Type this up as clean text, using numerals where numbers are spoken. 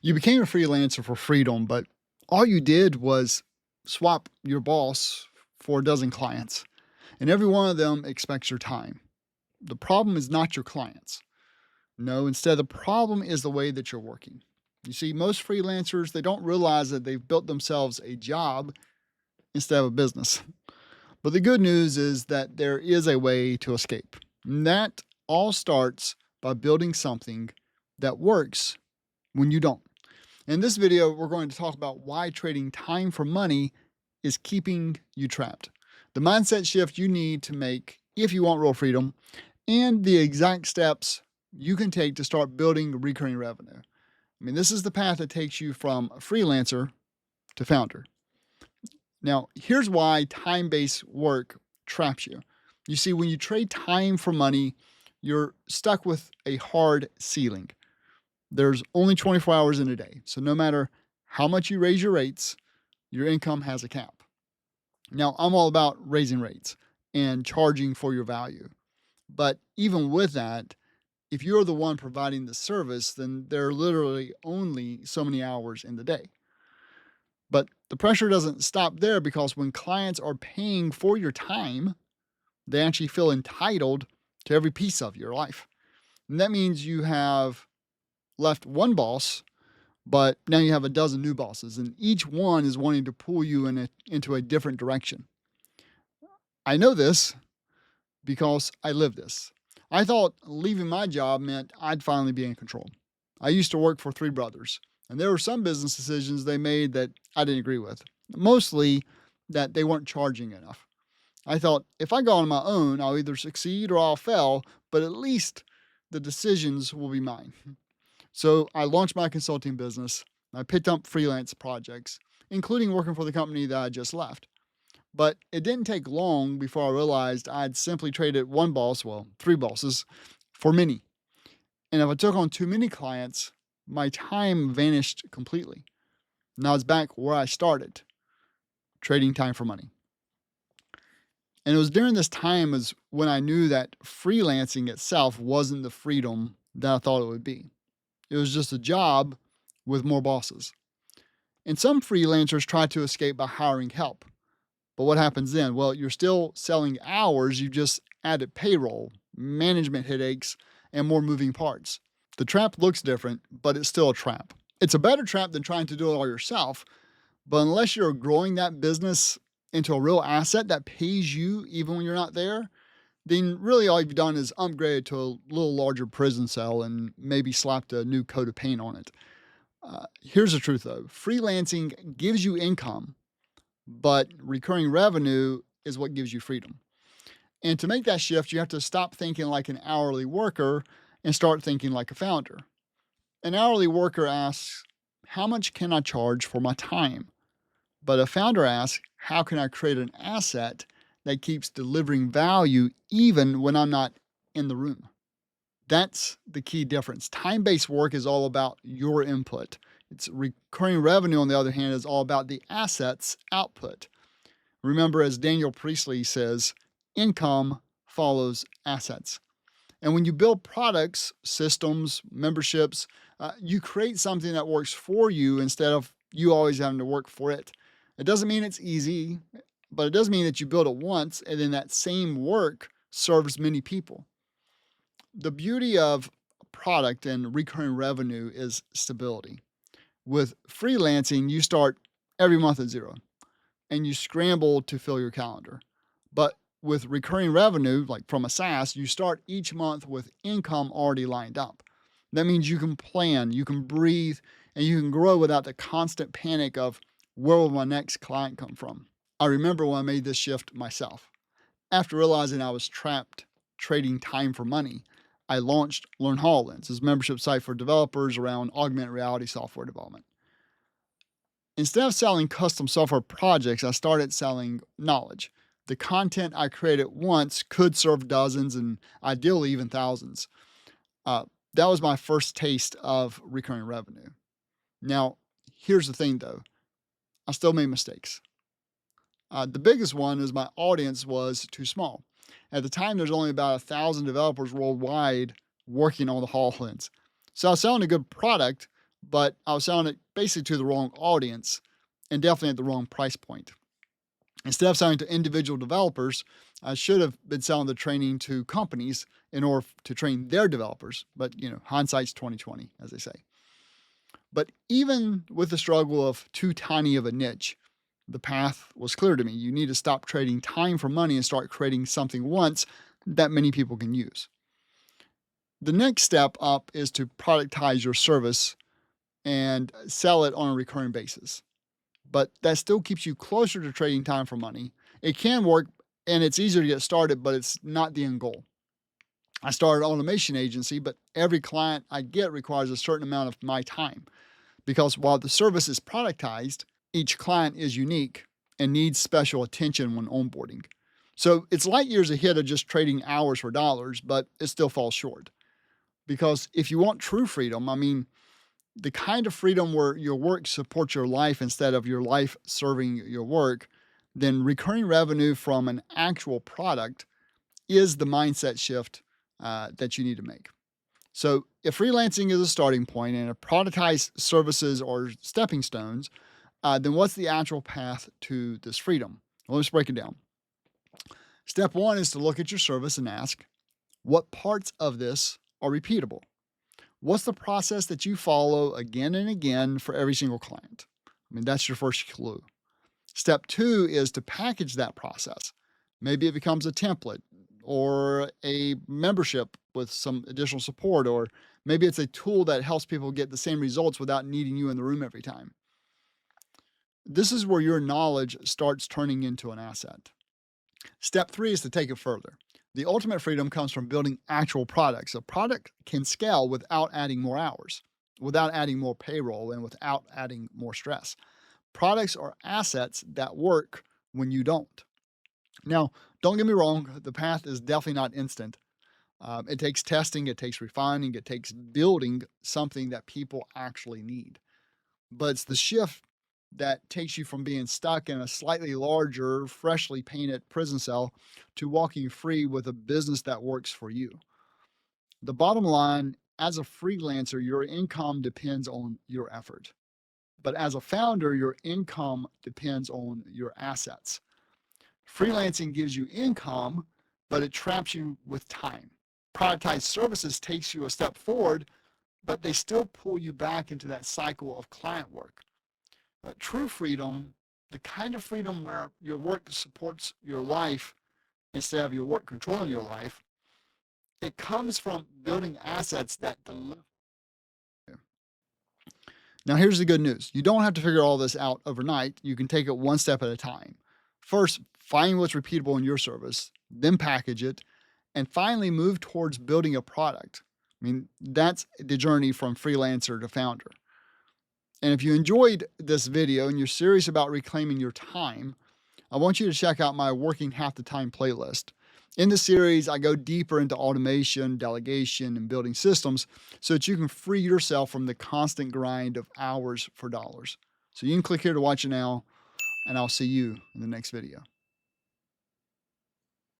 You became a freelancer for freedom, but all you did was swap your boss for a dozen clients, and every one of them expects your time. The problem is not your clients. No, instead, the problem is the way that you're working. You see, most freelancers, they don't realize that they've built themselves a job instead of a business. But the good news is that there is a way to escape. And that all starts by building something that works when you don't. In this video, we're going to talk about why trading time for money is keeping you trapped, the mindset shift you need to make if you want real freedom, and the exact steps you can take to start building recurring revenue. I mean, this is the path that takes you from a freelancer to founder. Now, here's why time-based work traps you. You see, when you trade time for money, you're stuck with a hard ceiling. There's only 24 hours in a day. So no matter how much you raise your rates, your income has a cap. Now, I'm all about raising rates and charging for your value. But even with that, if you're the one providing the service, then there are literally only so many hours in the day. But the pressure doesn't stop there, because when clients are paying for your time, they actually feel entitled to every piece of your life. And that means you have left one boss, but now you have a dozen new bosses, and each one is wanting to pull you into a different direction. I know this because I live this. I thought leaving my job meant I'd finally be in control. I used to work for three brothers, and there were some business decisions they made that I didn't agree with, mostly that they weren't charging enough. I thought if I go on my own, I'll either succeed or I'll fail, but at least the decisions will be mine. So I launched my consulting business. I picked up freelance projects, including working for the company that I just left. But it didn't take long before I realized I'd simply traded one boss, well, three bosses, for many. And if I took on too many clients, my time vanished completely. Now it's back where I started, trading time for money. And it was during this time is when I knew that freelancing itself wasn't the freedom that I thought it would be. It was just a job with more bosses. And some freelancers try to escape by hiring help. But what happens then? Well, you're still selling hours, you just added payroll, management headaches, and more moving parts. The trap looks different, but it's still a trap. It's a better trap than trying to do it all yourself. But unless you're growing that business into a real asset that pays you even when you're not there, then really all you've done is upgrade to a little larger prison cell and maybe slapped a new coat of paint on it. Here's the truth though. Freelancing gives you income, but recurring revenue is what gives you freedom. And to make that shift, you have to stop thinking like an hourly worker and start thinking like a founder. An hourly worker asks, how much can I charge for my time? But a founder asks, how can I create an asset that keeps delivering value even when I'm not in the room? That's the key difference. Time-based work is all about your input. It's recurring revenue, on the other hand, is all about the assets output. Remember, as Daniel Priestley says, income follows assets. And when you build products, systems, memberships, you create something that works for you instead of you always having to work for it. It doesn't mean it's easy, but it does mean that you build it once and then that same work serves many people. The beauty of a product and recurring revenue is stability. With freelancing, you start every month at zero and you scramble to fill your calendar. But with recurring revenue, like from a SaaS, you start each month with income already lined up. That means you can plan, you can breathe, and you can grow without the constant panic of where will my next client come from. I remember when I made this shift myself. After realizing I was trapped trading time for money, I launched Learn HoloLens, this membership site for developers around augmented reality software development. Instead of selling custom software projects, I started selling knowledge. The content I created once could serve dozens and ideally even thousands. That was my first taste of recurring revenue. Now, here's the thing though. I still made mistakes. The biggest one is my audience was too small. At the time, there's only about 1,000 developers worldwide working on the HoloLens. So I was selling a good product, but I was selling it basically to the wrong audience and definitely at the wrong price point. Instead of selling to individual developers, I should have been selling the training to companies in order to train their developers. But hindsight's 2020, as they say. But even with the struggle of too tiny of a niche, the path was clear to me. You need to stop trading time for money and start creating something once that many people can use. The next step up is to productize your service and sell it on a recurring basis. But that still keeps you closer to trading time for money. It can work and it's easier to get started, but it's not the end goal. I started an automation agency, but every client I get requires a certain amount of my time because while the service is productized, each client is unique and needs special attention when onboarding. So it's light years ahead of just trading hours for dollars, but it still falls short. Because if you want true freedom, the kind of freedom where your work supports your life instead of your life serving your work, then recurring revenue from an actual product is the mindset shift that you need to make. So if freelancing is a starting point and a productized services or stepping stones, then what's the actual path to this freedom? Well, let's break it down. Step one is to look at your service and ask, what parts of this are repeatable? What's the process that you follow again and again for every single client? That's your first clue. Step two is to package that process. Maybe it becomes a template or a membership with some additional support, or maybe it's a tool that helps people get the same results without needing you in the room every time. This is where your knowledge starts turning into an asset. Step three is to take it further. The ultimate freedom comes from building actual products. A product can scale without adding more hours, without adding more payroll, and without adding more stress. Products are assets that work when you don't. Now, don't get me wrong, the path is definitely not instant. It takes testing, it takes refining, it takes building something that people actually need. But it's the shift that takes you from being stuck in a slightly larger, freshly painted prison cell to walking free with a business that works for you. The bottom line, as a freelancer, your income depends on your effort. But as a founder, your income depends on your assets. Freelancing gives you income, but it traps you with time. Productized services takes you a step forward, but they still pull you back into that cycle of client work. True freedom, the kind of freedom where your work supports your life instead of your work controlling your life, it comes from building assets that deliver. Now, here's the good news. You don't have to figure all this out overnight. You can take it one step at a time. First, find what's repeatable in your service, then package it, and finally move towards building a product. That's the journey from freelancer to founder. And if you enjoyed this video and you're serious about reclaiming your time, I want you to check out my Working Half the Time playlist. In this series, I go deeper into automation, delegation, and building systems so that you can free yourself from the constant grind of hours for dollars. So you can click here to watch it now, and I'll see you in the next video.